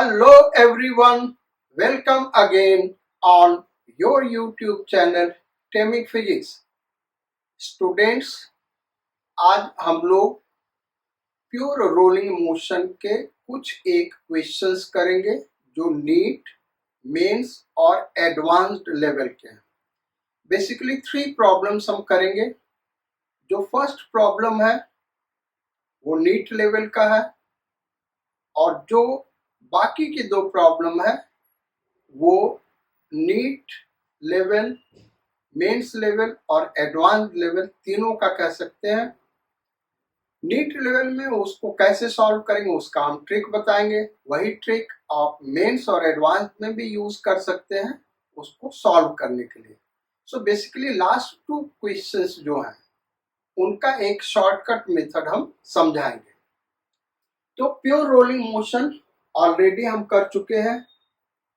Hello everyone, welcome again on your YouTube channel Temic Physics. Students, आज हम लोग pure rolling motion के कुछ एक क्वेश्चंस करेंगे जो नीट, मेंस और एडवांस्ड लेवल के हैं। बेसिकली 3 प्रॉब्लम्स हम करेंगे। जो फर्स्ट प्रॉब्लम है वो नीट लेवल का है और जो बाकी की 2 प्रॉब्लम है वो नीट लेवल, मेंस लेवल और एडवांस लेवल तीनों का कह सकते हैं। नीट लेवल में उसको कैसे सॉल्व करेंगे उसका हम ट्रिक बताएंगे। वही ट्रिक आप मेंस और एडवांस में भी यूज कर सकते हैं उसको सॉल्व करने के लिए। सो बेसिकली लास्ट 2 क्वेश्चंस जो हैं उनका एक शॉर्टकट मेथड हम समझाएंगे। तो प्योर रोलिंग मोशन ऑलरेडी हम कर चुके हैं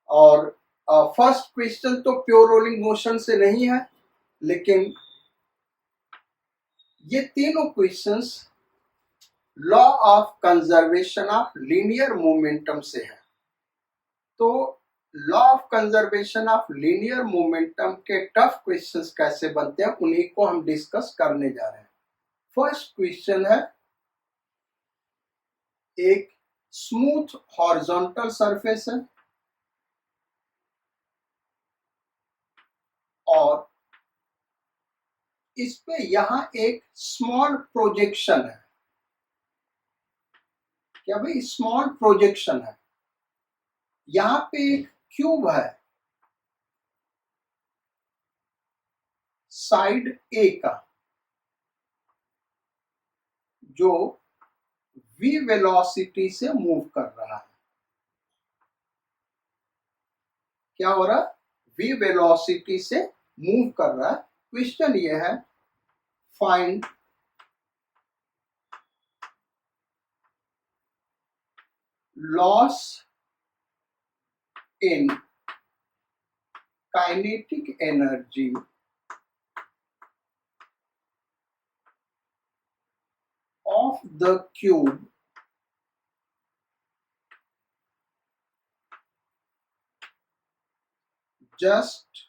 और फर्स्ट क्वेश्चन तो प्योर रोलिंग मोशन से नहीं है, लेकिन ये तीनों questions law of conservation of linear momentum से है। तो law of conservation of linear momentum के टफ क्वेश्चंस कैसे बनते हैं उन्हीं को हम डिस्कस करने जा रहे हैं। फर्स्ट क्वेश्चन है, एक स्मूथ हॉरिजॉन्टल सरफेस है और इस पे यहां एक स्मॉल प्रोजेक्शन है। क्या भाई? स्मॉल प्रोजेक्शन है। यहां पे एक क्यूब है साइड ए का जो v वेलोसिटी से मूव कर रहा है। क्या हो रहा है? v वेलोसिटी से मूव कर रहा है। क्वेश्चन ये है, find loss in kinetic energy of the cube just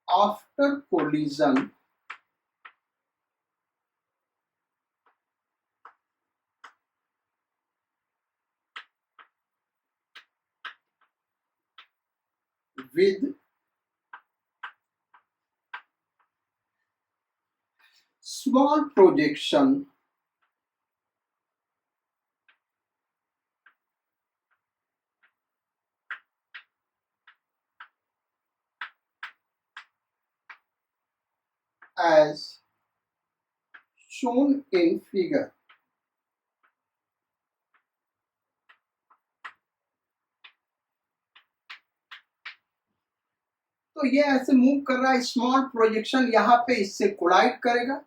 after collision with small projection as shown in figure। तो ये ऐसे मूव कर रहा है, स्मॉल प्रोजेक्शन यहां पे इससे कोलाइड करेगा।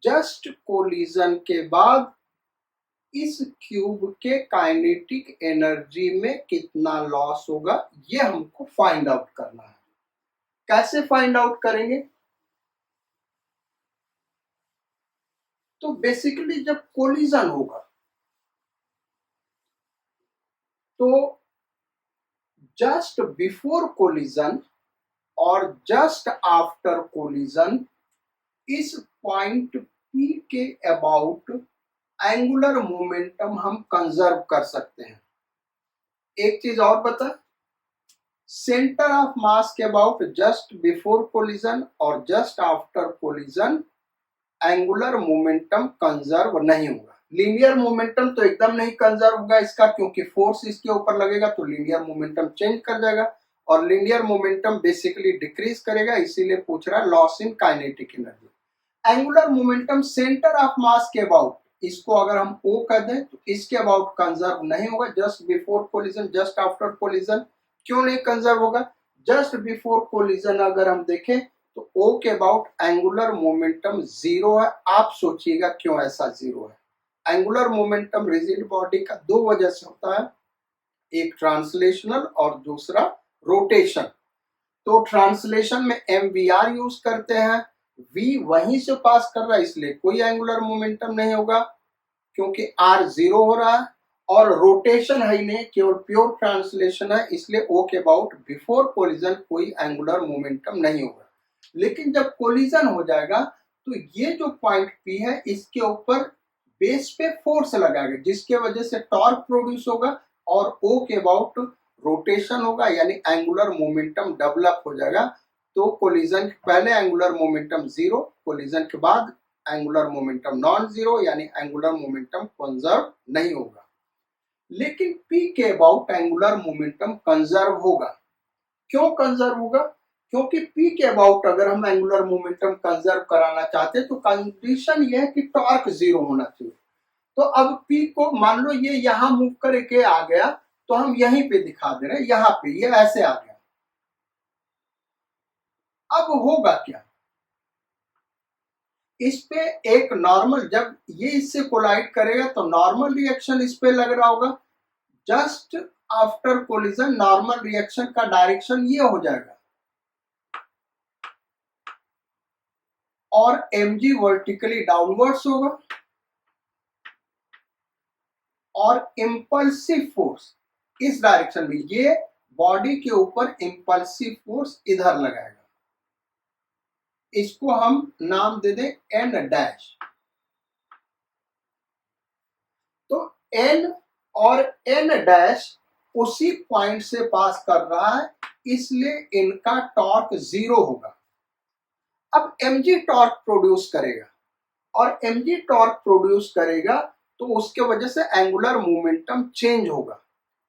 जस्ट कोलिजन के बाद इस क्यूब के काइनेटिक एनर्जी में कितना लॉस होगा ये हमको फाइंड आउट करना है। कैसे फाइंड आउट करेंगे? तो बेसिकली जब कोलिजन होगा तो जस्ट बिफोर कोलिजन और जस्ट आफ्टर कोलिजन इस पॉइंट P के अबाउट एंगुलर मोमेंटम हम कंजर्व कर सकते हैं। एक चीज और बता, सेंटर ऑफ मास के अबाउट जस्ट बिफोर कोलिजन और just after collision angular momentum conserve नहीं होगा। लीनियर मोमेंटम तो एकदम नहीं कंजर्व होगा इसका, क्योंकि फोर्स इसके ऊपर लगेगा तो लीनियर मोमेंटम चेंज कर जाएगा और लीनियर मोमेंटम बेसिकली डिक्रीज करेगा। इसीलिए पूछ रहा है loss in kinetic energy. Angular momentum centre of mass के अबाउट, इसको अगर हम O कर दें तो इसके अबाउट कंजर्व नहीं होगा। Just before collision, just after collision क्यों नहीं कंजर्व होगा? जस्ट बिफोर कोलिजन अगर हम देखें तो O के अबाउट एंगुलर मोमेंटम 0 है। आप सोचिएगा क्यों ऐसा 0 है? एंगुलर मोमेंटम रिजिड बॉडी का 2 वजह से होता है, एक ट्रांसलेशनल और दूसरा रोटेशन। तो ट्रांसलेशन में MVR यूज करते हैं, V वहीं से पास कर रहा है इसलिए कोई एंगुलर मोमेंटम नहीं होगा, क्योंकि r जीरो हो रहा है और रोटेशन है ही नहीं, केवल प्योर ट्रांसलेशन है, इसलिए O के अबाउट बिफोर कोलिजन कोई एंगुलर मोमेंटम नहीं होगा। लेकिन जब कोलिजन हो जाएगा तो ये जो पॉइंट P है इसके ऊपर बेस पे फोर्स लगाएगा, जिसके वजह से टॉर्क प्रोड्यूस होगा और O के अबाउट रोटेशन होगा, यानी एंगुलर मोमेंटम डेवलप हो जाएगा। तो कोलिजन के पहले एंगुलर मोमेंटम जीरो, कोलिजन के बाद एंगुलर मोमेंटम नॉन जीरो, यानी एंगुलर मोमेंटम कंजर्व नहीं होगा। लेकिन P के अबाउट एंगुलर मोमेंटम कंजर्व होगा। क्यों कंजर्व होगा? क्योंकि P के अबाउट अगर हम एंगुलर मोमेंटम कंजर्व कराना चाहते हैं तो कंडीशन ये है कि टॉर्क जीरो होना चाहिए। तो अब P को मान लो ये यहां मूव करके आ गया, तो हम यहीं पे दिखा दे रहे हैं, यहां पे ये ऐसे आ गया। अब होगा क्या? इस पे एक नॉर्मल, जब ये इससे कोलाइड करेगा तो नॉर्मल रिएक्शन इस पे लग रहा होगा। Just after collision normal reaction का डायरेक्शन ये हो जाएगा और mg वर्टिकली डाउनवर्ड्स होगा और इंपल्सिव फोर्स इस डायरेक्शन में, ये बॉडी के ऊपर इंपल्सिव फोर्स इधर लगाएगा। इसको हम नाम दे दें n डैश। तो n और n डैश उसी पॉइंट से पास कर रहा है, इसलिए इनका टॉर्क जीरो होगा। अब mg टॉर्क प्रोड्यूस करेगा और mg टॉर्क प्रोड्यूस करेगा तो उसके वजह से एंगुलर मोमेंटम चेंज होगा।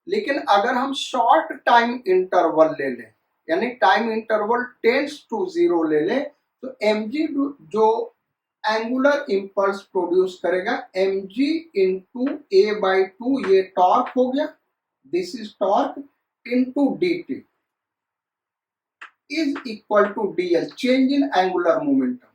लेकिन अगर हम शॉर्ट टाइम इंटरवल ले लें, यानी time interval tends to zero ले लें, तो mg जो एंगुलर इंपल्स प्रोड्यूस करेगा mg इंटू a/2, ये टॉर्क हो गया, this is torque, into dt is equal to dl, change in angular momentum.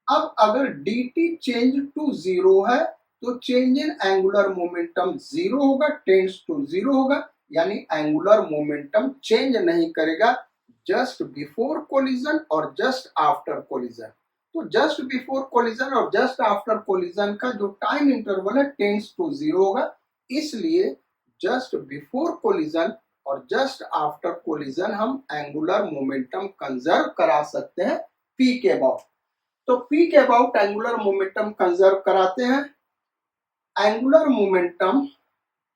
अब अगर dt चेंज टू जीरो है तो change in angular momentum zero होगा, टेंड्स टू जीरो होगा, यानी एंगुलर मोमेंटम चेंज नहीं करेगा जस्ट बिफोर कोलिजन और जस्ट आफ्टर कोलिजन। तो जस्ट बिफोर कोलिजन और जस्ट आफ्टर कोलिजन का जो टाइम इंटरवल है टेंड्स टू जीरो होगा, इसलिए जस्ट बिफोर कोलिजन और जस्ट आफ्टर कोलिजन हम एंगुलर मोमेंटम कंजर्व करा सकते हैं P के अबाउट। तो P के अबाउट एंगुलर मोमेंटम कंजर्व कराते हैं। Angular momentum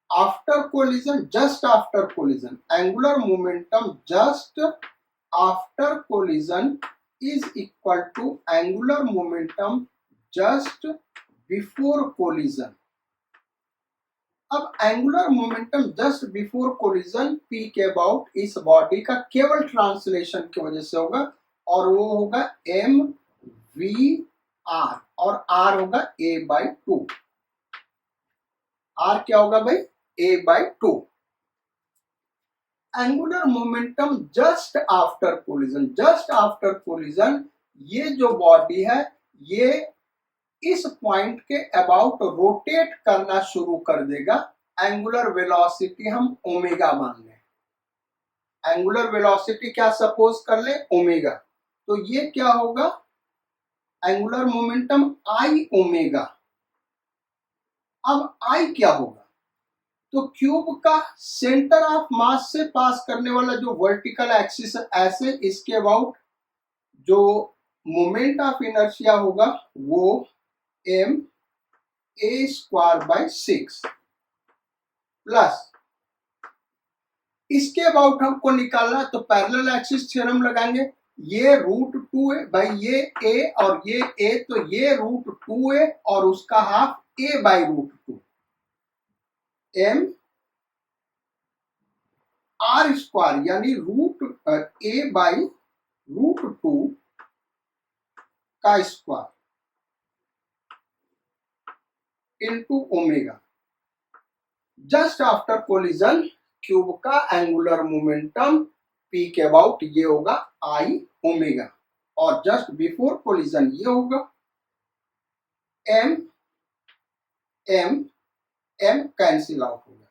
after collision, just after collision, angular momentum just after collision is equal to angular momentum just before collision. अब angular momentum just before collision P के about इस body का केवल translation की वजह से होगा और वो होगा mv/r और r होगा a/2। r क्या होगा भाई? a/2। Angular momentum just after collision, just after collision ये जो बॉडी है ये इस पॉइंट के अबाउट रोटेट करना शुरू कर देगा। एंगुलर वेलोसिटी हम ओमेगा मान लें। एंगुलर वेलोसिटी क्या सपोज कर ले? ओमेगा। तो ये क्या होगा? एंगुलर मोमेंटम आई ओमेगा। अब आई क्या होगा? तो क्यूब का सेंटर ऑफ मास से पास करने वाला जो वर्टिकल एक्सिस है, ऐसे इसके अबाउट जो मोमेंट ऑफ इनर्शिया होगा वो m a²/6 प्लस इसके अबाउट हमको निकालना है तो पैरेलल एक्सिस थ्योरम लगाएंगे। ये √2 है भाई, ये a और ये a, तो ये √2 है और उसका हाफ a/√2 m r² यानी √a/√2 का square into omega. Just after collision cube का एंगुलर मोमेंटम P के अबाउट ये होगा आई ओमेगा और जस्ट बिफोर कोलिजन ये होगा m कैंसिल आउट हो गया।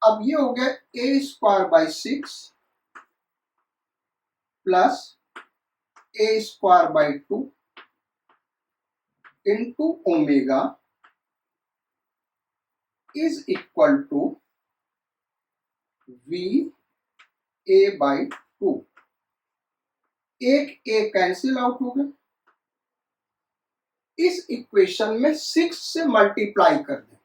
अब ये हो गया a²/6 plus a²/2 into omega is equal to v a by 2। एक ए कैंसिल आउट हो गया। इस इक्वेशन में 6 से मल्टीप्लाई कर दें,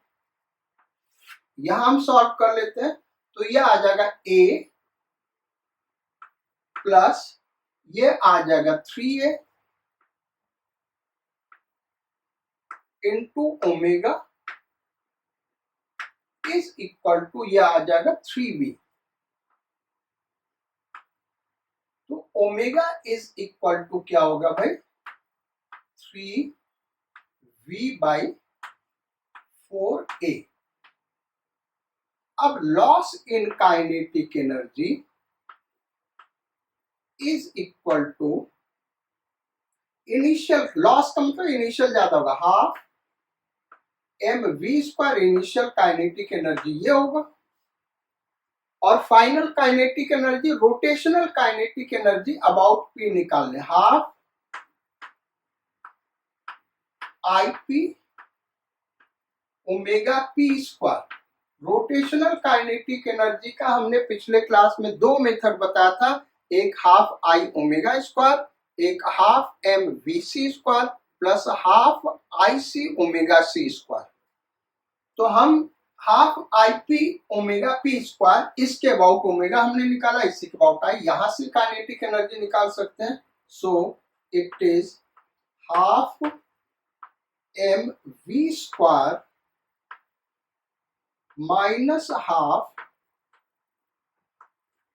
यहां हम सॉल्व कर लेते हैं। तो ये आ जाएगा a प्लस ये आ जाएगा 3a into omega is equal to ये आ जाएगा 3b। तो ओमेगा इज इक्वल टू क्या होगा भाई, 3v बाई 4a। अब loss in kinetic energy is equal to initial loss का मतलब इनिशियल ज्यादा होगा, half M we square initial kinetic energy ये होगा, और final kinetic energy rotational kinetic energy about P निकालने, half I P omega P square. Rotational kinetic energy का हमने पिछले क्लास में दो मेथड बताया था, एक हाफ आई ओमेगा स्क्वायर, एक half M we c square plus half I C omega c square. तो हम half I P omega P square इसके अबाउट ओमेगा हमने निकाला, इसके अबाउट आई, यहां से काइनेटिक एनर्जी निकाल सकते हैं। So it is half M we square minus half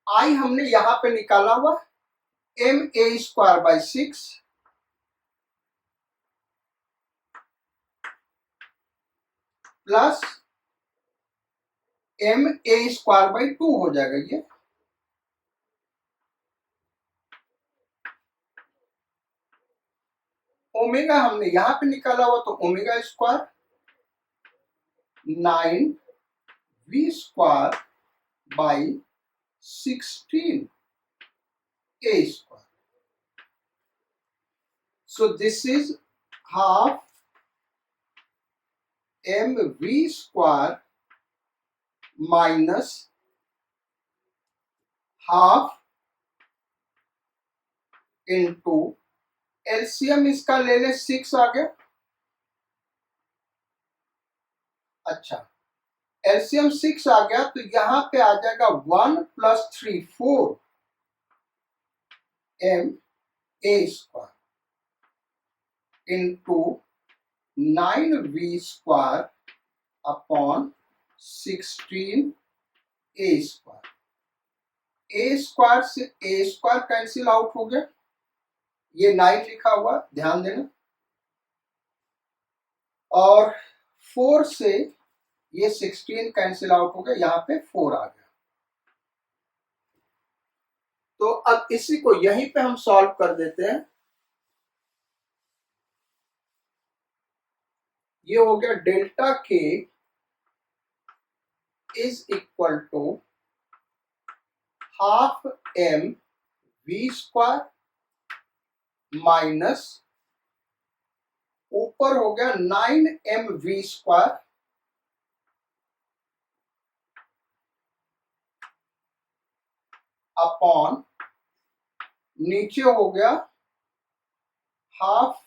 I हमने यहां पे निकाला हुआ m a square by 6 plus m a square by 2 हो जाएगा ये। ओमेगा हमने यहां पे निकाला हुआ तो omega square 9 v square by 16 a square. So this is half mv square minus half into LCM इसका ले ले 6 आ गया। अच्छा एलसीएम 6 आ गया तो यहां पे आ जाएगा 1 plus 3 4 m a square into 9v square upon 16 a square. A square से ए स्क्वायर कैंसिल आउट हो गया, ये 9 लिखा हुआ ध्यान देना, और 4 से ये 16 कैंसिल आउट हो गया, यहां पे 4 आ गया। तो अब इसी को यहीं पे हम सॉल्व कर देते हैं। ये हो गया delta K is equal to half M we square minus ऊपर हो गया 9 एम वी स्क्वायर अपॉन नीचे हो गया हाफ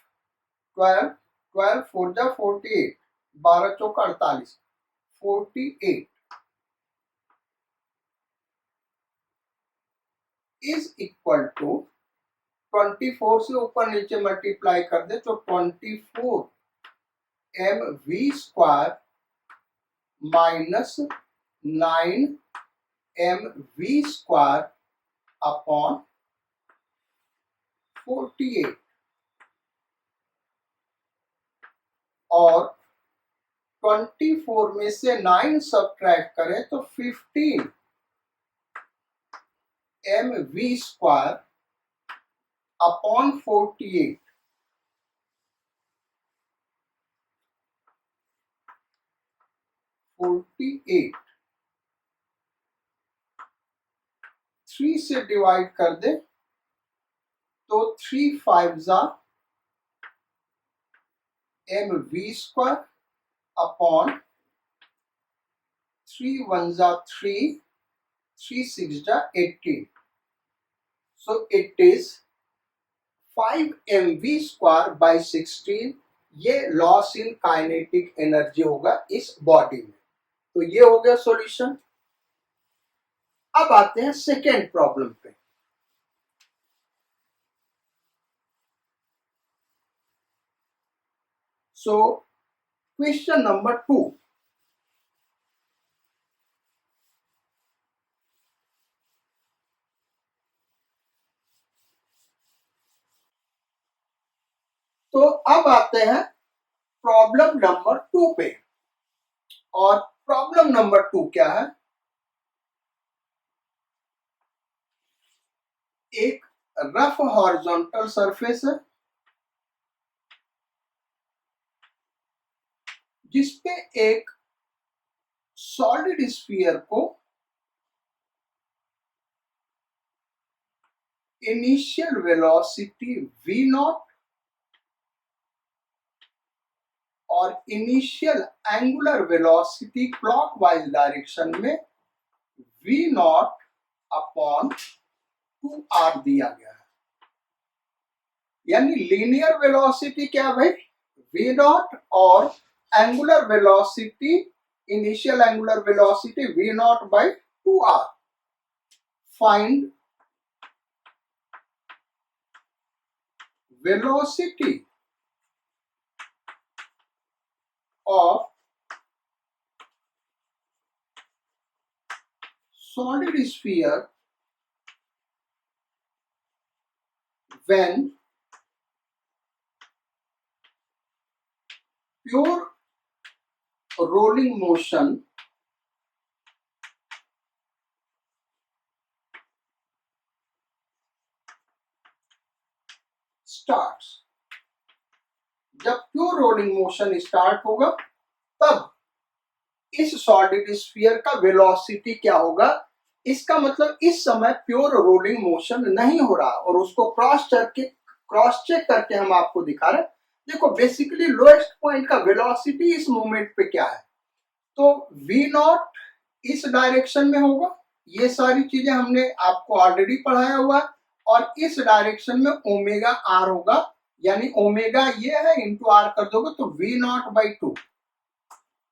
12 12 4 जा 48 12 चौका 48 48 इज इक्वल टू 24 से ऊपर नीचे मल्टीप्लाई कर दे तो 24 m we square minus 9 m we square upon 48 और 24 में से 9 सब्ट्रैक्ट करें तो 15 एम वी स्क्वायर अपॉन 48 3 से डिवाइड कर दे तो 3 5 जा एम वी स्क्वायर अपॉन 3 1 जा 3, 3 6 जा 18. So it is 5 mv square by 16. ये लॉस इन काइनेटिक एनर्जी होगा इस बॉडी में. तो ये हो गया सॉल्यूशन. अब आते हैं सेकेंड प्रॉब्लम पे. So question number 2. तो अब आते हैं प्रॉब्लम नंबर 2 पे. और प्रॉब्लम नंबर 2 क्या है? एक रफ हॉरिजॉन्टल सरफेस है जिसपे एक सॉलिड स्फीयर को इनिशियल वेलोसिटी v नॉट और initial angular velocity clockwise direction में v नॉट अपॉन 2r दिया गया है. यानी लीनियर वेलोसिटी क्या भाई? v नॉट और angular velocity, initial angular velocity v not by 2r. Find velocity of solid sphere when pure rolling motion starts. जब pure rolling motion start होगा तब इस सॉलिड स्फीयर का वेलोसिटी क्या होगा? इसका मतलब इस समय प्योर रोलिंग मोशन नहीं हो रहा और उसको क्रॉस चेक करके हम आपको दिखा रहे हैं. देखो बेसिकली लोएस्ट पॉइंट का वेलोसिटी इस मोमेंट पे क्या है? तो v नॉट इस डायरेक्शन में होगा. ये सारी चीजें हमने आपको ऑलरेडी पढ़ाया हुआ है. और इस डायरेक्शन में ओमेगा आर होगा. यानी ओमेगा ये है इंटू आर कर दोगे तो v नॉट बाई 2.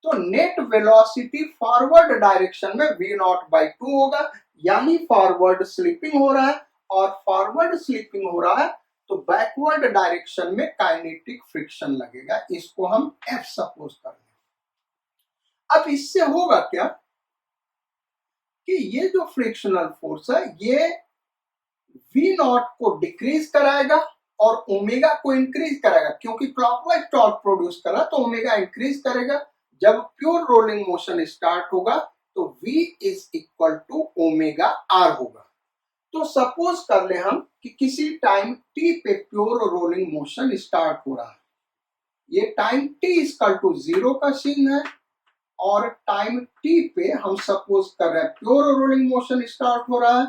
तो नेट वेलोसिटी फॉरवर्ड डायरेक्शन में v नॉट बाई 2 होगा. यानी फॉरवर्ड स्लिपिंग हो रहा है और फॉरवर्ड स्लिपिंग हो रहा है तो बैकवर्ड डायरेक्शन में काइनेटिक फ्रिक्शन लगेगा. इसको हम F सपोज कर लें. अब इससे होगा क्या कि ये जो फ्रिक्शनल फोर्स है ये v नॉट को डिक्रीज कराएगा और ओमेगा को इंक्रीज कराएगा. क्योंकि क्लॉकवाइज टॉर्क प्रोड्यूस कर रहा है तो ओमेगा इंक्रीज करेगा. जब प्योर रोलिंग मोशन स्टार्ट होगा तो v is equal to omega r होगा. तो सपोज कर ले हम कि किसी टाइम t पे प्योर रोलिंग मोशन स्टार्ट हो रहा है. ये टाइम t इक्वल टू 0 का सीन है और टाइम t पे हम सपोज कर रहे हैं प्योर रोलिंग मोशन स्टार्ट हो रहा है.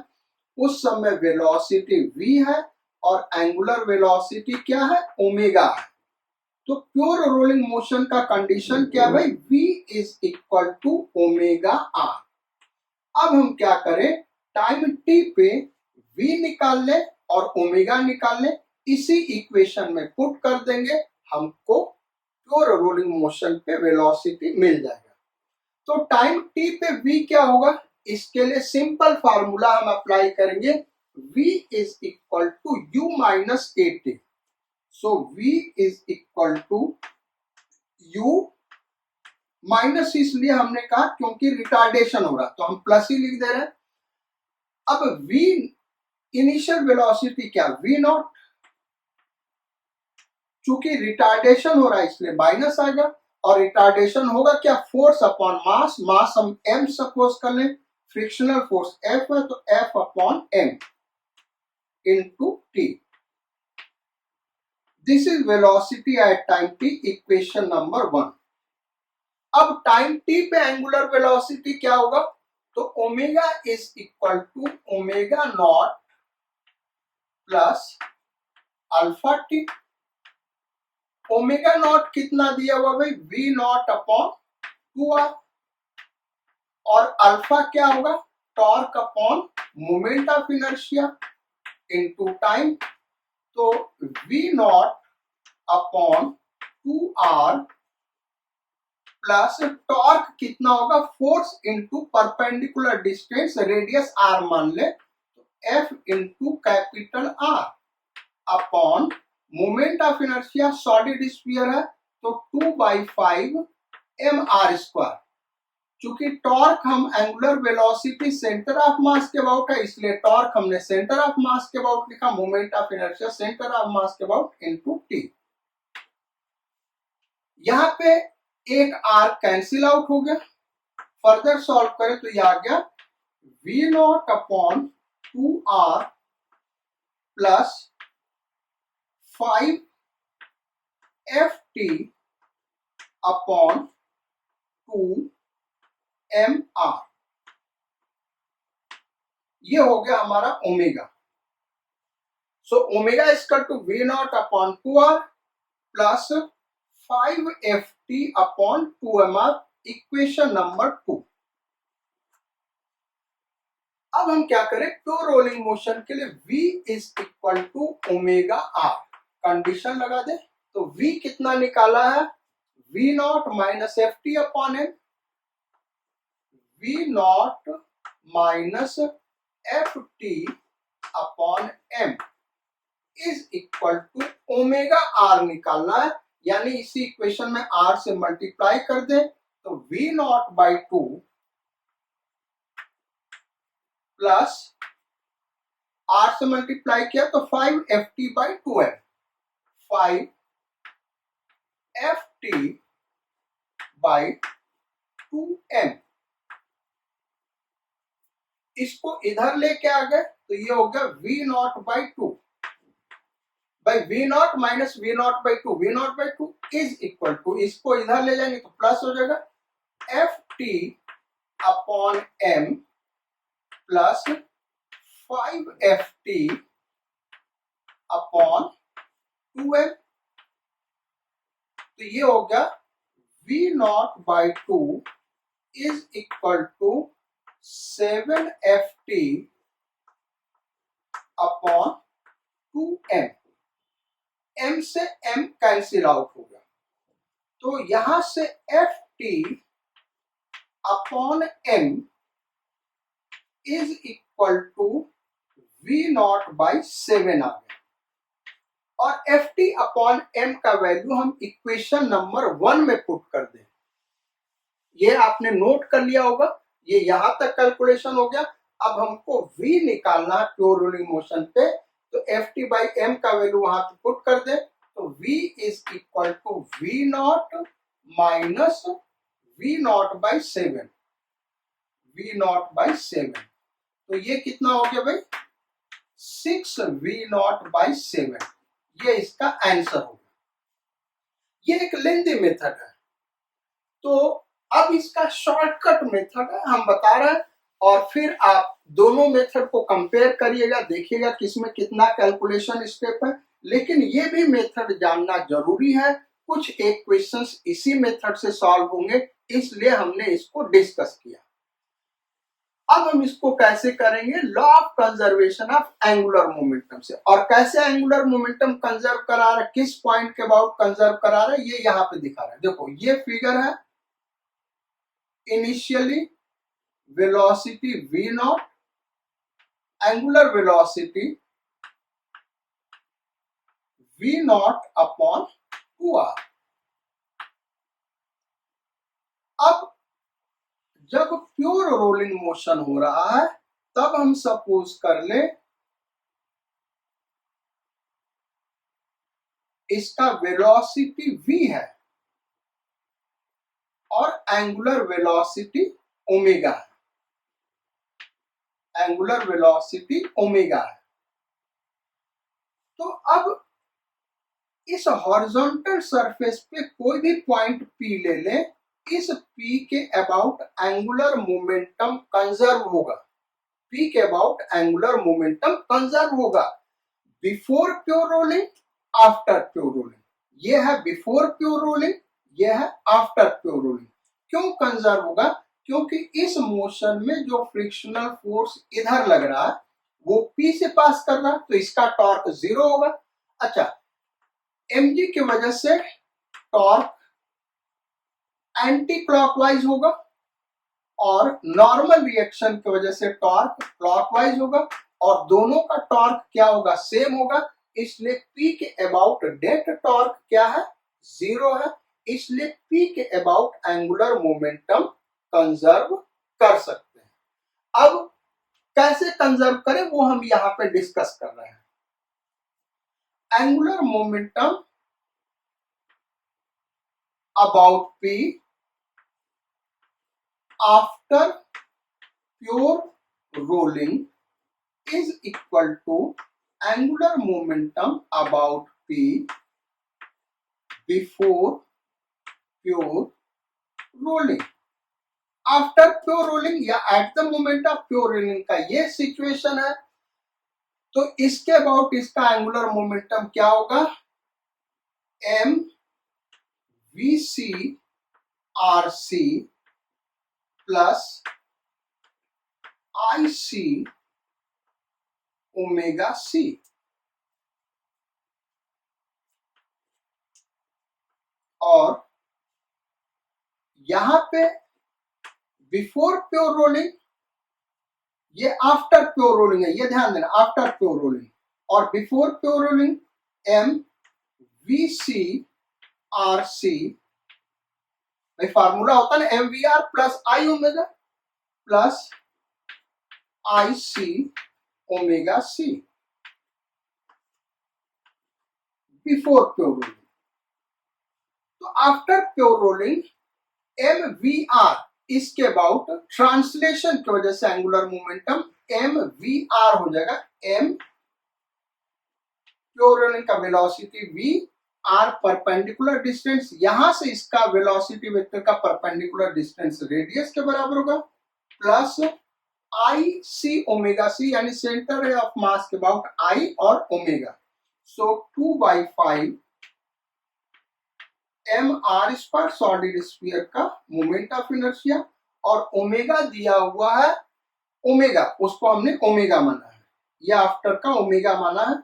उस समय वेलोसिटी v है और एंगुलर वेलोसिटी क्या है? ओमेगा है. तो प्योर रोलिंग मोशन का कंडीशन क्या है भाई? v is equal to omega r. अब हम क्या करें? टाइम t पे v निकाल ले और ओमेगा निकाल ले. इसी इक्वेशन में पुट कर देंगे, हमको प्योर रोलिंग मोशन पे वेलोसिटी मिल जाएगा. तो टाइम t पे v क्या होगा? इसके लिए सिंपल फार्मूला हम अप्लाई करेंगे. v is equal to u minus at. So v is equal to u minus इसलिए हमने कहा क्योंकि रिटार्डेशन हो रहा तो हम प्लस ही लिख दे रहे हैं. अब v इनिशियल वेलोसिटी क्या? v not. चूंकि रिटार्डेशन हो रहा है इसलिए माइनस आएगा. और रिटार्डेशन होगा क्या? फोर्स अपॉन मास. मास हम m सपोज कर लें. फ्रिक्शनल फोर्स F है तो F upon m into t. This is velocity at time t, equation number 1. अब टाइम t पे एंगुलर वेलोसिटी क्या होगा? तो omega is equal to omega naught plus alpha T. Omega naught कितना दिया हुआ भाई? v not upon 2r. और अल्फा क्या होगा, torque upon moment of inertia into time. तो V naught upon 2r plus torque कितना होगा, force into perpendicular distance radius r मान ले, तो F into capital R upon moment of inertia solid sphere है तो 2/5 mr²। चूंकि टॉर्क हम angular velocity centre of mass के अबाउट है, इसलिए टॉर्क हमने सेंटर ऑफ मास के अबाउट लिखा, moment of inertia centre of mass के अबाउट इनटू टी। यहां पे एक r कैंसिल आउट हो गया, फर्दर सॉल्व करें तो यह आ गया v not upon 2r plus 5 ft upon 2 mr। ये हो गया हमारा ओमेगा। So omega equal to v not upon 2r plus 5 ft upon 2mr, equation number 2। अब हम क्या करें, प्योर रोलिंग मोशन के लिए v is equal to omega r condition लगा दे। तो v कितना निकाला है, v not minus f t upon m, v not minus f t upon m is equal to omega r निकालना है, यानी इसी इक्वेशन में r से मल्टीप्लाई कर दे तो v not by 2 plus r से मल्टीप्लाई किया तो 5 f T by 2m, 5 f T by 2m। इसको इधर लेके आ गए तो ये हो गया v not by 2 by v not minus v not by 2, v not by 2 is equal to, इसको इधर ले जाएंगे तो प्लस हो जाएगा f t upon m plus 5 f t upon 2m। तो ये हो गया v not by 2 is equal to 7 f t upon 2m। m से m कैंसिल आउट हो गया, तो यहां से f t upon m is equal to v not by 7 आ गया। और एफ टी अपॉन m का वैल्यू हम इक्वेशन नंबर 1 में पुट कर दें। ये आपने नोट कर लिया होगा, ये यहां तक कैलकुलेशन हो गया। अब हमको v निकालना है प्योर रोलिंग मोशन पे, तो एफ टी बाई एम का वैल्यू वहां पे पुट कर दे तो v is equal to v not minus v not by 7, v not by 7। तो ये कितना हो गया भाई, 6 v नॉट बाई 7। ये इसका आंसर हो गया। ये एक लेंथी मेथड है, तो अब इसका शॉर्टकट मेथड है हम बता रहे हैं, और फिर आप दोनों मेथड को कंपेयर करिएगा, देखिएगा किसमें कितना कैलकुलेशन स्टेप है। लेकिन ये भी मेथड जानना जरूरी है, कुछ एक क्वेश्चंस इसी मेथड से सॉल्व होंगे, इसलिए हमने इसको डिस्कस किया। अब हम इसको कैसे करेंगे, law of conservation of angular momentum से। और कैसे एंगुलर मोमेंटम कंजर्व करा रहा है, किस पॉइंट के अबाउट कंजर्व करा रहा है, ये यहां पे दिखा रहा है। देखो ये फिगर है, initially velocity v not, angular velocity v not upon 2r। अब जब प्योर रोलिंग मोशन हो रहा है तब हम सपोज कर ले इसका वेलोसिटी v है और एंगुलर वेलोसिटी ओमेगा है, एंगुलर वेलोसिटी ओमेगा है। तो अब इस हॉरिजॉन्टल सरफेस पे कोई भी पॉइंट P ले ले, इस P के अबाउट एंगुलर मोमेंटम कंजर्व होगा, P के अबाउट एंगुलर मोमेंटम कंजर्व होगा before pure rolling, after pure rolling. ये है बिफोर प्योर रोलिंग, ये है आफ्टर प्योर रोलिंग। क्यों कंजर्व होगा, क्योंकि इस मोशन में जो फ्रिक्शनल फोर्स इधर लग रहा है वो P से पास कर रहा है, तो इसका टॉर्क 0 होगा। अच्छा, mg की वजह से टॉर्क एंटी क्लॉकवाइज होगा और नॉर्मल रिएक्शन की वजह से टॉर्क क्लॉकवाइज होगा, और दोनों का टॉर्क क्या होगा, सेम होगा। इसलिए P के अबाउट डेट टॉर्क क्या है, 0 है। इसलिए P के अबाउट एंगुलर मोमेंटम कंजर्व कर सकते हैं। अब कैसे कंजर्व करें वो हम यहां पे डिस्कस कर रहे हैं। Angular momentum about P after pure rolling is equal to angular momentum about P before pure rolling. After pure rolling या at the moment of pure rolling का ये सिचुएशन है, तो इसके अबाउट इसका एंगुलर मोमेंटम क्या होगा, M we C R C plus I C omega C. और यहां पे बिफोर प्योर रोलिंग, ये आफ्टर प्योर रोलिंग है, ये ध्यान देना, आफ्टर प्योर रोलिंग। और before pure rolling M we C R C, भाई फार्मूला होता है ना M we are plus I omega plus I C omega C before pure rolling. तो after pure rolling M we R, इसके about translation की वजह से angular momentum m we r हो जाएगा, एम प्योर रोलिंग का velocity v r perpendicular distance, यहां से इसका वेलोसिटी वेक्टर का परपेंडिकुलर डिस्टेंस रेडियस के बराबर होगा, प्लस आई सी ओमेगा सी, यानी सेंटर ऑफ मास के अबाउट आई और omega. So 2/5 m r square solid sphere का मोमेंट ऑफ इनर्शिया, और ओमेगा दिया हुआ है, ओमेगा उसको हमने ओमेगा माना है, या आफ्टर का ओमेगा माना है,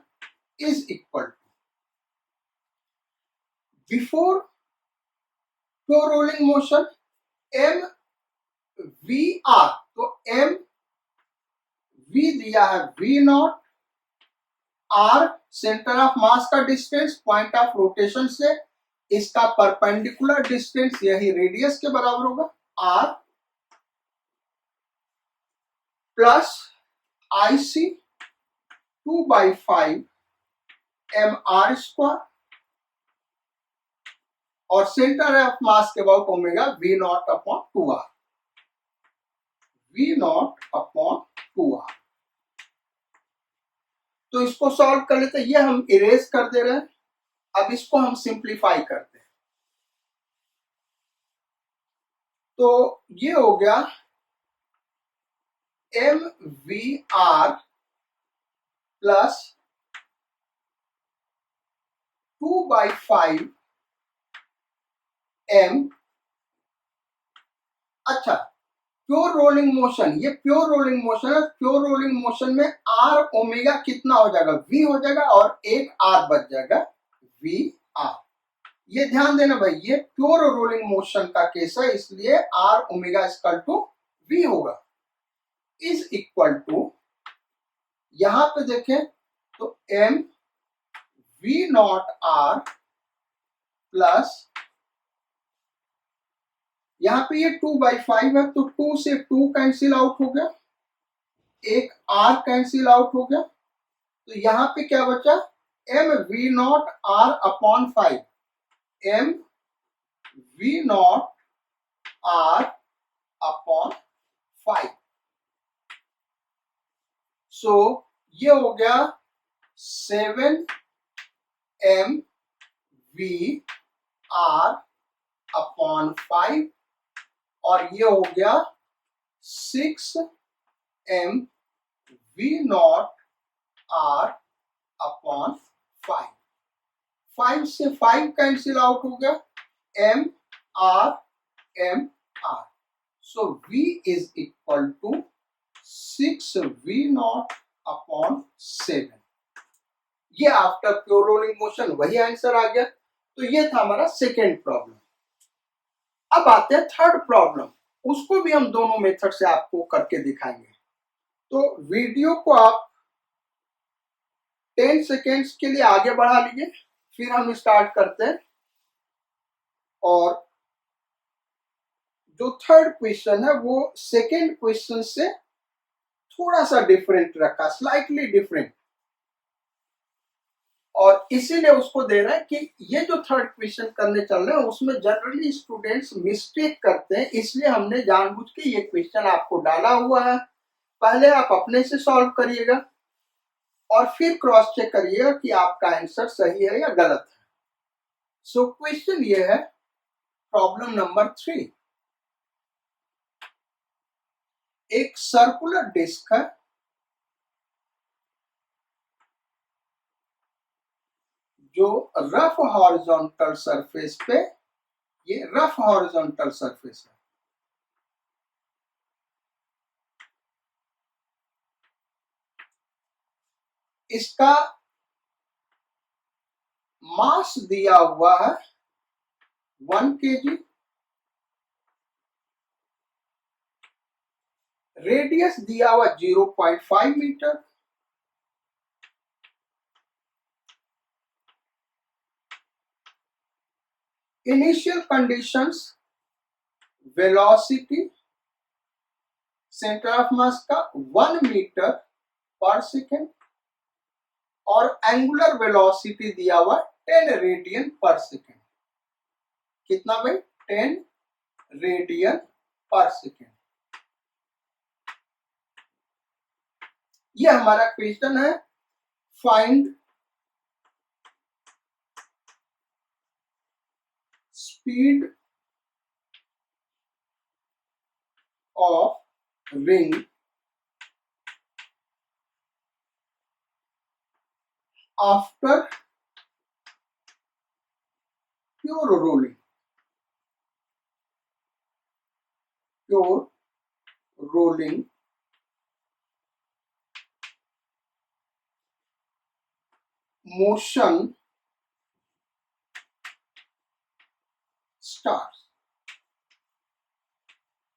is equal to before pure rolling motion m we r, तो एम वी दिया है v naught, r centre of mass का डिस्टेंस पॉइंट ऑफ रोटेशन से इसका परपेंडिकुलर डिस्टेंस यही रेडियस के बराबर होगा, r plus I c 2/5 m r square, और सेंटर ऑफ मास के about omega v naught upon 2r, v naught upon 2r। तो इसको सॉल्व कर लेते हैं, ये हम इरेज कर दे रहे हैं, अब इसको हम सिंप्लीफाई करते हैं। तो ये हो गया m we are plus 2/5 m. अच्छा, प्योर रोलिंग मोशन, ये प्योर रोलिंग मोशन है, प्योर रोलिंग मोशन में आर ओमेगा कितना हो जाएगा, वी हो जाएगा, और एक आर बच जाएगा, वी आर। ये ध्यान देना भाई, ये प्योर रोलिंग मोशन का केस है, इसलिए R omega equal to V होगा, इज इक्वल टू, यहां पे देखें तो M we naught R plus, यहां पे ये 2/5 है, तो 2 से 2 कैंसिल आउट हो गया, एक आर कैंसिल आउट हो गया, तो यहां पे क्या बचा, m we naught r upon 5, m we naught r upon 5। So ये हो गया 7 एम वी आर अपॉन 5, और ये हो गया 6 m we naught r upon 5। 5 से 5 कैंसिल आउट हो गया, m r m r. So v is equal to 6v0/7। ये आफ्टर प्योर रोलिंग मोशन वही आंसर आ गया। तो ये था हमारा सेकेंड प्रॉब्लम। अब आते हैं थर्ड प्रॉब्लम, उसको भी हम दोनों मेथड से आपको करके दिखाएंगे। तो वीडियो को आप 10 सेकेंड्स के लिए आगे बढ़ा लीजिए, फिर हम स्टार्ट करते हैं। और जो थर्ड क्वेश्चन है वो सेकेंड क्वेश्चन से थोड़ा सा डिफरेंट रखा, स्लाइटली डिफरेंट, और इसीलिए उसको दे रहा है कि ये जो थर्ड क्वेश्चन करने चल रहे हैं उसमें जनरली स्टूडेंट्स मिस्टेक करते हैं, इसलिए हमने जानबूझ के ये क्वेश्चन आपको डाला हुआ है। पहले आप अपने से सॉल्व करिएगा और फिर क्रॉस चेक करिएगा कि आपका आंसर सही है या गलत है। सो क्वेश्चन ये है, प्रॉब्लम नंबर 3। एक सर्कुलर डिस्क है जो रफ हॉरिजॉन्टल सरफेस पे, ये रफ हॉरिजॉन्टल सरफेस है, इसका मास दिया हुआ है 1 kg, रेडियस दिया हुआ 0.5 metre, initial conditions velocity centre of mass का 1 मीटर पर सेकेंड और एंगुलर वेलोसिटी दिया हुआ 10 रेडियन पर सेकेंड। कितना भाई? 10 रेडियन पर सेकेंड। ये हमारा क्वेश्चन है, find speed of ring after pure rolling. Pure rolling motion start.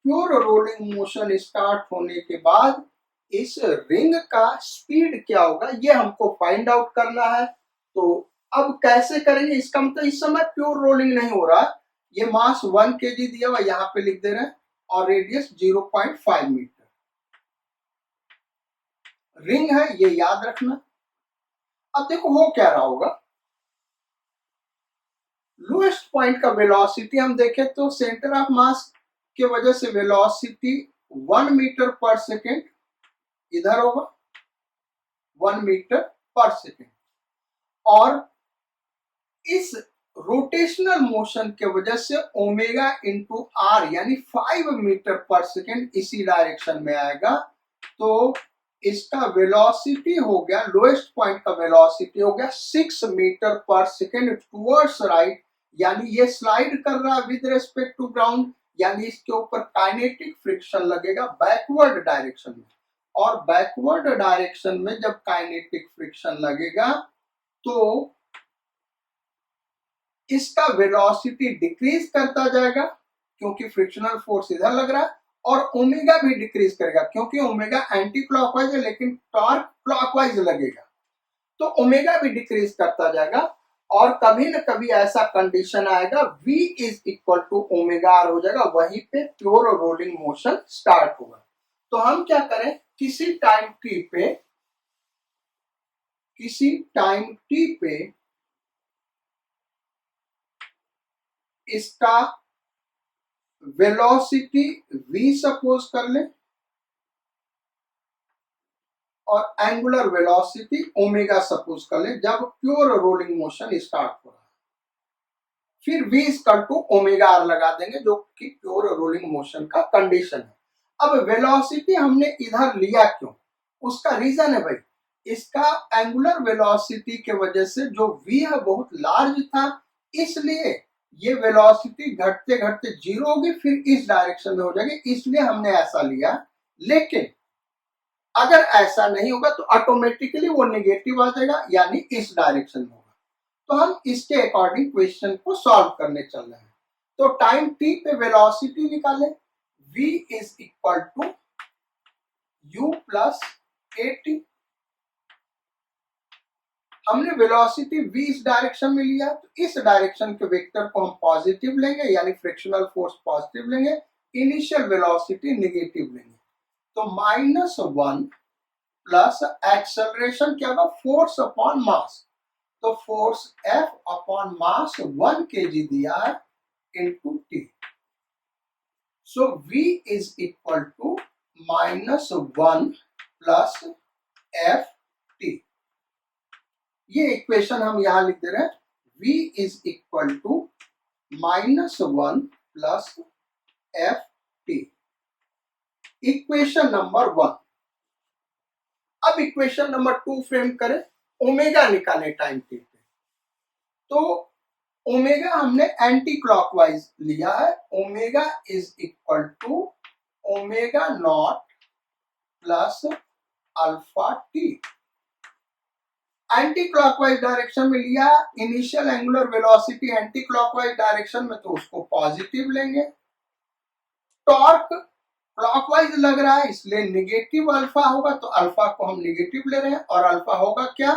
Pure rolling motion start होने के बाद इस रिंग का स्पीड क्या होगा ये हमको फाइंड आउट करना है। तो अब कैसे करेंगे? इसका मतलब इस समय प्योर रोलिंग नहीं हो रहा, ये मास 1 kg दिया हुआ यहां पे लिख दे रहे हैं और रेडियस 0.5 मीटर रिंग है, ये याद रखना। अब देखो हो क्या रहा होगा, लोएस्ट पॉइंट का वेलोसिटी हम देखें तो सेंटर ऑफ मास की वजह से वेलोसिटी 1 मीटर पर सेकेंड इधर होगा, 1 मीटर पर सेकेंड, और इस रोटेशनल मोशन के वजह से ओमेगा इंटू आर यानी 5 मीटर पर सेकेंड इसी डायरेक्शन में आएगा। तो इसका वेलोसिटी हो गया, लोएस्ट पॉइंट का वेलोसिटी हो गया 6 मीटर पर सेकेंड टुवर्ड्स राइट, यानी ये स्लाइड कर रहा है विद रेस्पेक्ट टू ग्राउंड, यानी इसके ऊपर काइनेटिक फ्रिक्शन लगेगा बैकवर्ड डायरेक्शन में, और बैकवर्ड डायरेक्शन में जब काइनेटिक फ्रिक्शन लगेगा तो इसका वेलोसिटी डिक्रीज करता जाएगा क्योंकि फ्रिक्शनल फोर्स इधर लग रहा है, और ओमेगा भी डिक्रीज करेगा क्योंकि ओमेगा एंटी क्लॉकवाइज है लेकिन टॉर्क क्लॉकवाइज लगेगा, तो ओमेगा भी डिक्रीज करता जाएगा, और कभी न कभी ऐसा कंडीशन आएगा v is equal to omega r हो जाएगा, वहीं पे प्योर रोलिंग मोशन स्टार्ट होगा। तो हम क्या करें, किसी टाइम t पे इसका वेलोसिटी v सपोज कर ले और एंगुलर वेलोसिटी ओमेगा सपोज कर ले, जब प्योर रोलिंग मोशन स्टार्ट हो रहा है, फिर v equal to omega r लगा देंगे जो कि प्योर रोलिंग मोशन का कंडीशन है। अब वेलोसिटी हमने इधर लिया क्यों, उसका रीजन है भाई, इसका एंगुलर वेलोसिटी के वजह से जो v है बहुत लार्ज था, इसलिए ये वेलोसिटी घटते घटते जीरो होगी, फिर इस डायरेक्शन में हो जाएगी, इसलिए हमने ऐसा लिया। लेकिन अगर ऐसा नहीं होगा तो ऑटोमेटिकली वो नेगेटिव आ जाएगा, यानी इस डायरेक्शन में होगा। तो हम इसके अकॉर्डिंग क्वेश्चन को सॉल्व करने चल रहे हैं। तो टाइम टी पे वेलोसिटी निकाले, v is equal to u plus a t. हमने वेलोसिटी v इस डायरेक्शन में लिया, तो इस डायरेक्शन के वेक्टर को हम पॉजिटिव लेंगे, यानी फ्रिक्शनल फोर्स पॉजिटिव लेंगे, इनिशियल वेलोसिटी नेगेटिव लेंगे। तो -1 प्लस एक्सेलरेशन क्या होगा, फोर्स अपॉन मास। तो force F upon mass 1 kg दिया है into T. So V is equal to -1 plus F T. ये इक्वेशन हम यहां लिख दे रहे हैं, V is equal to -1 plus F T. Equation number 1। अब इक्वेशन नंबर 2 फ्रेम करें, ओमेगा निकाले टाइम टी पे। तो ओमेगा हमने एंटी क्लॉकवाइज लिया है, omega is equal to omega naught plus alpha T. Anti clockwise direction में लिया, initial angular velocity anti clockwise direction में, तो उसको पॉजिटिव लेंगे। टॉर्क क्लॉकवाइज लग रहा है, इसलिए नेगेटिव अल्फा होगा, तो अल्फा को हम नेगेटिव ले रहे हैं, और अल्फा होगा क्या,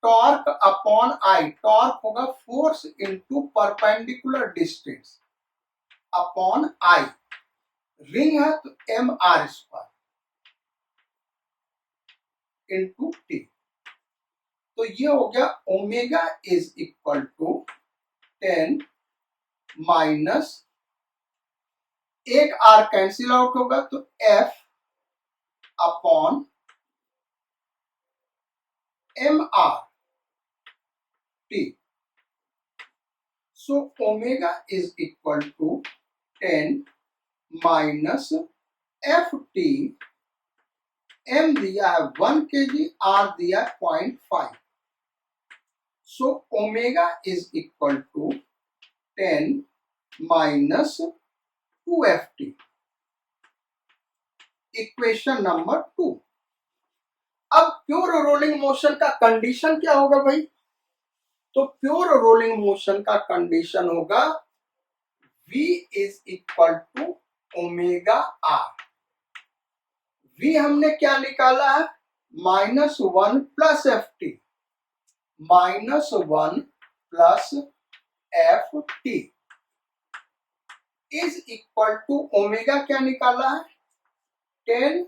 टॉर्क अपॉन आई। टॉर्क होगा force into perpendicular distance upon I. Ring है तो m r square into t. तो ये हो गया omega is equal to 10 minus, एक आर कैंसिल आउट होगा, तो f upon m r t. So omega is equal to 10 minus f t. M दिया है 1 kg, आर दिया 0.5। So omega is equal to 10 minus 2ft। Equation number 2। अब pure rolling motion का condition क्या होगा भाई, तो प्योर रोलिंग मोशन का कंडीशन होगा v is equal to omega r. v हमने क्या निकाला है, -1 plus F t, -1 plus F t is equal to omega क्या निकाला है, 10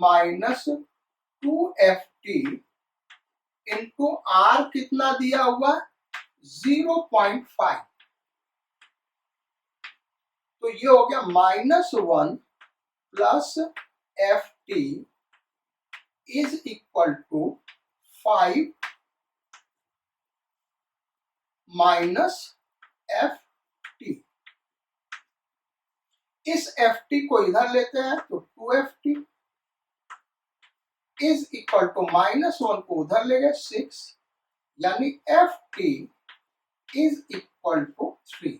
माइनस 2ft इंटू आर कितना दिया हुआ, 0.5। तो ये हो गया -1 plus F t is equal to 5 minus f t. इस एफ टी को इधर लेते हैं तो 2ft इज इक्वल टू -1 को उधर ले गए 6, यानी f t is equal to 3।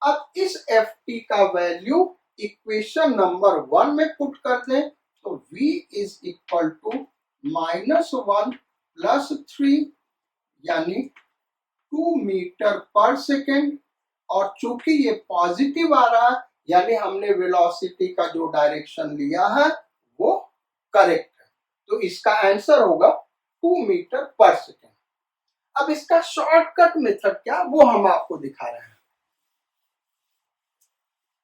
अब इस एफ टी का वैल्यू इक्वेशन नंबर 1 में पुट कर दें, तो v is equal to -1 plus 3, यानी 2 मीटर पर सेकेंड। और चूंकि ये पॉजिटिव आ रहा है, यानी हमने वेलोसिटी का जो डायरेक्शन लिया है वो करेक्ट है, तो इसका आंसर होगा 2 मीटर पर सेकेंड। अब इसका शॉर्टकट मेथड क्या, वो हम आपको दिखा रहे हैं।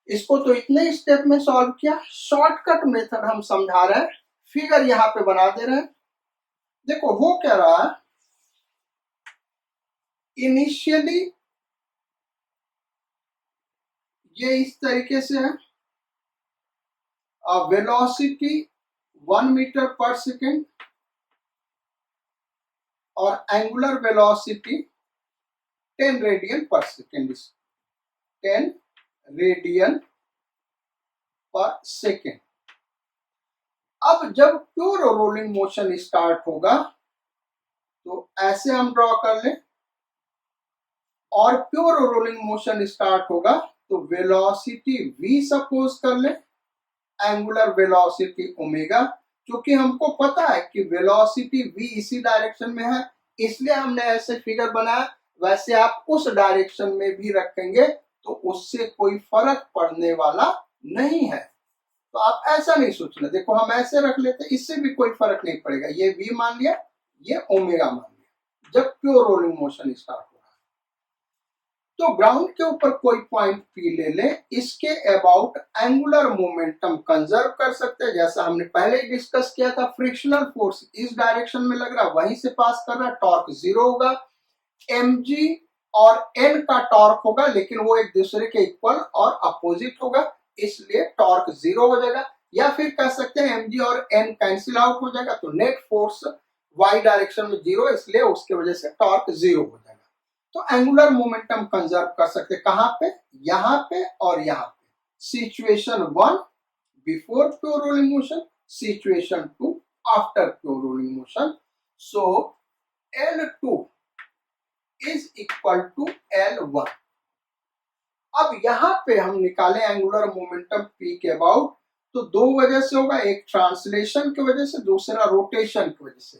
इसको तो इतने स्टेप में सॉल्व किया, शॉर्टकट मेथड हम समझा रहे हैं, फिगर यहां पे बना दे रहे हैं। देखो हो क्या रहा है, इनिशियली ये इस तरीके से है, वेलोसिटी 1 मीटर पर सेकेंड और एंगुलर वेलोसिटी 10 रेडियन पर सेकेंड, 10 रेडियन पर सेकेंड। अब जब प्योर रोलिंग मोशन स्टार्ट होगा तो ऐसे हम ड्रॉ कर लें, और प्योर रोलिंग मोशन स्टार्ट होगा तो वेलोसिटी v सपोज कर ले, एंगुलर वेलोसिटी ओमेगा, क्योंकि हमको पता है कि वेलोसिटी v इसी डायरेक्शन में है इसलिए हमने ऐसे फिगर बनाया। वैसे आप उस डायरेक्शन में भी रखेंगे तो उससे कोई फर्क पड़ने वाला नहीं है। तो आप ऐसा नहीं सोचना, देखो हम ऐसे रख लेते इससे भी कोई फर्क नहीं पड़ेगा, ये v मान लिया, ये ओमेगा मान लिया जब प्योर रोलिंग मोशन स्टार्ट हो रहा है। तो ग्राउंड के ऊपर कोई पॉइंट P ले ले, इसके अबाउट एंगुलर मोमेंटम कंजर्व कर सकते हैं, जैसा हमने पहले ही डिस्कस किया था। फ्रिक्शनल फोर्स इस डायरेक्शन में लग रहा, वहीं से पास कर रहा, टॉर्क जीरो होगा। mg और n का टॉर्क होगा लेकिन वो एक दूसरे के इक्वल और अपोजिट होगा, इसलिए टॉर्क जीरो हो जाएगा। या फिर कह सकते हैं mg और n कैंसिल आउट हो जाएगा तो नेट फोर्स y डायरेक्शन में जीरो, इसलिए उसके वजह से टॉर्क जीरो हो जाएगा। तो एंगुलर मोमेंटम कंजर्व कर सकते कहां पे, यहां पे और यहां पे। Situation 1 before pure rolling motion, situation 2 after pure rolling motion. So L2 is equal to L1। अब यहां पे हम निकाले एंगुलर मोमेंटम P के अबाउट, तो दो वजह से होगा, एक ट्रांसलेशन की वजह से, दूसरा रोटेशन की वजह से।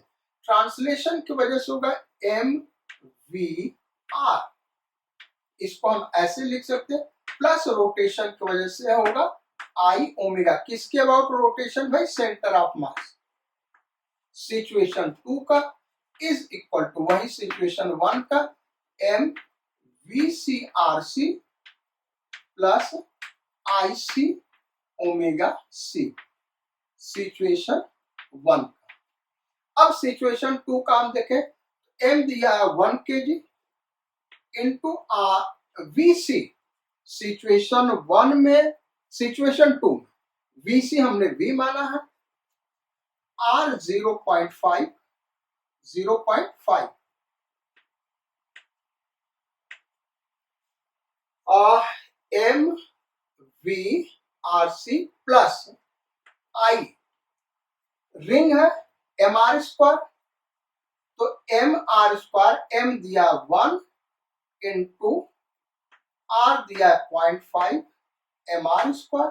ट्रांसलेशन की वजह से होगा mvr, इसको हम ऐसे लिख सकते हैं, प्लस रोटेशन की वजह से होगा I ओमेगा। किसके अबाउट रोटेशन भाई, सेंटर ऑफ मास। सिचुएशन 2 का इज इक्वल टू वही सिचुएशन 1 का m VCRC plus IC omega C, situation 1 का। अब सिचुएशन 2 का हम देखें, m दिया है 1 kg इंटू VC। सिचुएशन 1 में, सिचुएशन 2 में VC हमने V माना है, R 0.5 MVRC plus I, ring है mr स्क्वायर, तो mr स्क्वायर, m दिया 1 इंटू r दिया 0.5 mr स्क्वायर,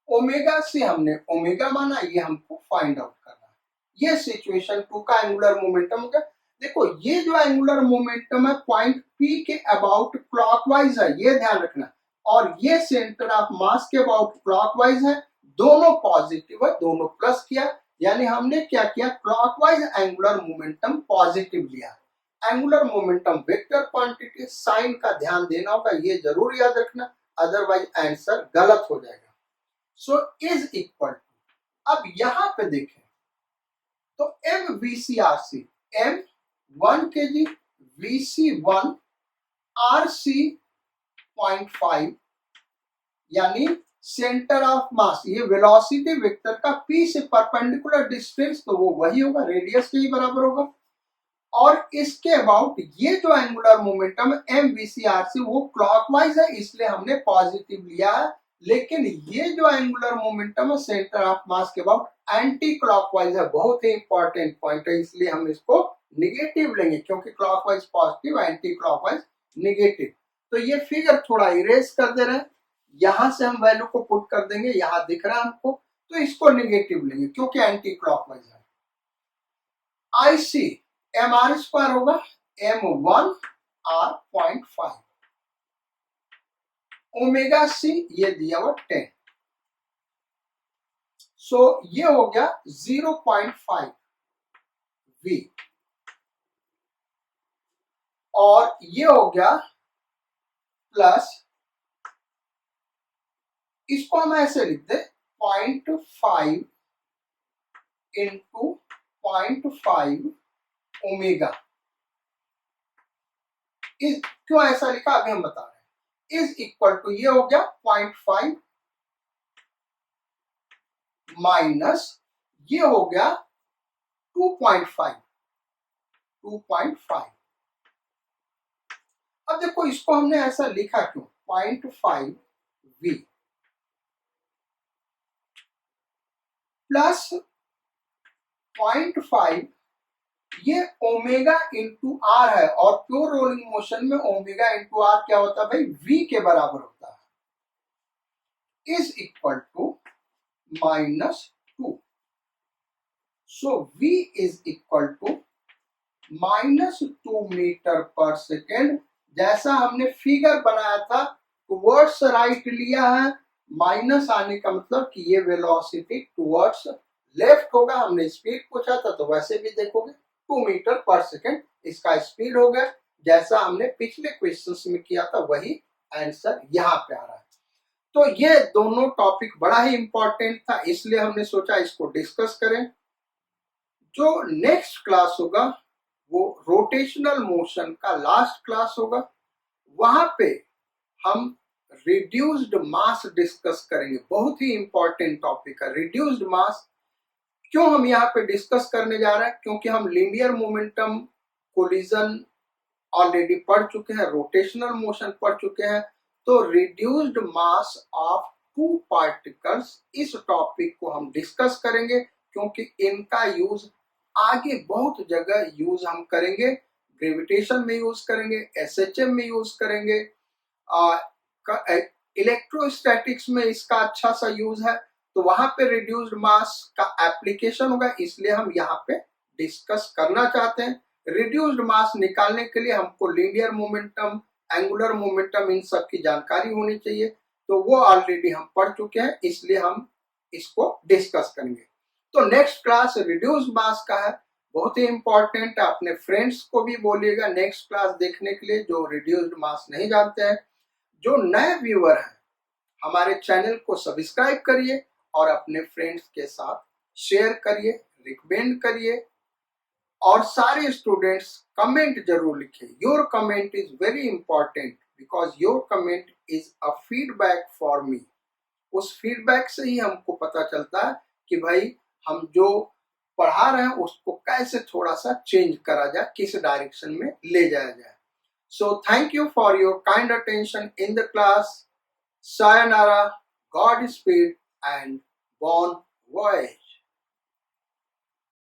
ओमेगा से हमने ओमेगा माना, ये हमको फाइंड आउट करना है। ये सिचुएशन 2 का एंगुलर मोमेंटम होगा। देखो ये जो एंगुलर मोमेंटम है पॉइंट P के अबाउट क्लॉकवाइज है, ये ध्यान रखना, और ये सेंटर ऑफ मास के अबाउट क्लॉकवाइज है, दोनों पॉजिटिव है, दोनों प्लस किया, यानी हमने क्या किया, क्लॉकवाइज एंगुलर मोमेंटम पॉजिटिव लिया। Angular momentum vector quantity, sign का ध्यान देना होगा, ये जरूर याद रखना, अदरवाइज आंसर गलत हो जाएगा। सो इज इक्वल टू, अब यहां पे देखें तो MVCRC, M 1 kg, VC 1, RC 0.5, यानी सेंटर ऑफ मास, ये वेलोसिटी वेक्टर का P से परपेंडिकुलर डिस्टेंस, तो वो वही होगा, रेडियस के ही बराबर होगा। और इसके अबाउट ये जो एंगुलर मोमेंटम MVCRC वो क्लॉकवाइज है, इसलिए हमने पॉजिटिव लिया है, लेकिन ये जो एंगुलर मोमेंटम है सेंटर ऑफ मास के अबाउट एंटी क्लॉकवाइज है, बहुत ही इंपॉर्टेंट पॉइंट है, इसलिए हम इसको निगेटिव लेंगे, क्योंकि clockwise positive, anti clockwise negative. तो ये फिगर थोड़ा इरेज कर दे रहे हैं, यहां से हम वैल्यू को पुट कर देंगे, यहां दिख रहा है हमको, तो इसको निगेटिव लेंगे क्योंकि एंटी क्लॉकवाइज है। IC mr स्क्वायर होगा m1 r 0.5, ओमेगा C ये दिया हुआ 10, सो ये हो गया 0.5 V, और ये हो गया प्लस, इसको हम ऐसे लिखते 0.5 इंटू 0.5 ओमेगा। इस क्यों ऐसा लिखा अभी हम बता रहे हैं। इज इक्वल टू ये हो गया 0.5 माइनस ये हो गया 2.5। अब देखो इसको हमने ऐसा लिखा क्यों, 0.5 V प्लस 0.5 ये ओमेगा इंटू आर है और प्योर रोलिंग मोशन में ओमेगा इंटू आर क्या होता है भाई, v के बराबर होता है, is equal to -2। So v is equal to -2 metre पर सेकेंड। जैसा हमने फिगर बनाया था टुवर्ड्स राइट लिया है, माइनस आने का मतलब कि ये वेलोसिटी टुवर्ड्स लेफ्ट होगा। हमने स्पीड पूछा था तो वैसे भी देखोगे 2 मीटर पर सेकेंड इसका स्पीड हो गया। जैसा हमने पिछले क्वेश्चंस में किया था वही आंसर यहाँ पे आ रहा है। तो ये दोनों टॉपिक बड़ा ही इंपॉर्टेंट था, इसलिए हमने सोचा इसको डिस्कस करें। जो नेक्स्ट क्लास होगा वो रोटेशनल मोशन का लास्ट क्लास होगा। वहां पे हम रिड्यूस्ड मास डिस्कस करेंगे। बहुत ही इंपॉर्टेंट टॉपिक है रिड्यूस्ड मास। क्यों हम यहाँ पे डिस्कस करने जा रहे हैं, क्योंकि हम लीनियर मोमेंटम कोलिजन ऑलरेडी पढ़ चुके हैं, रोटेशनल मोशन पढ़ चुके हैं। तो reduced mass of two particles इस टॉपिक को हम डिस्कस करेंगे, क्योंकि इनका यूज आगे बहुत जगह यूज हम करेंगे। ग्रेविटेशन में यूज करेंगे, एसएचएम में यूज करेंगे, इलेक्ट्रोस्टैटिक्स में इसका अच्छा सा यूज है। तो वहां पे रिड्यूस्ड मास का एप्लीकेशन होगा, इसलिए हम यहाँ पे डिस्कस करना चाहते हैं। रिड्यूस्ड मास निकालने के लिए हमको लीनियर मोमेंटम, एंगुलर मोमेंटम, इन सब की जानकारी होनी चाहिए। तो वो ऑलरेडी हम पढ़ चुके हैं, इसलिए हम इसको डिस्कस करेंगे। तो नेक्स्ट क्लास रिड्यूस्ड मास का है, बहुत ही इंपॉर्टेंट है। अपने फ्रेंड्स को भी बोलिएगा नेक्स्ट क्लास देखने के लिए जो रिड्यूस्ड मास नहीं जानते हैं। जो नए व्यूअर हैं हमारे चैनल को सब्सक्राइब करिए और अपने फ्रेंड्स के साथ शेयर करिए, रिकमेंड करिए। और सारे स्टूडेंट्स कमेंट जरूर लिखें। Your comment is very important because your comment is a feedback for me. उस फीडबैक से ही हमको पता चलता है कि भाई हम जो पढ़ा रहे हैं उसको कैसे थोड़ा सा चेंज करा जाए, किस डायरेक्शन में ले जाया जाए। So thank you for your kind attention in the class. Sayonara, Godspeed, and bon voyage.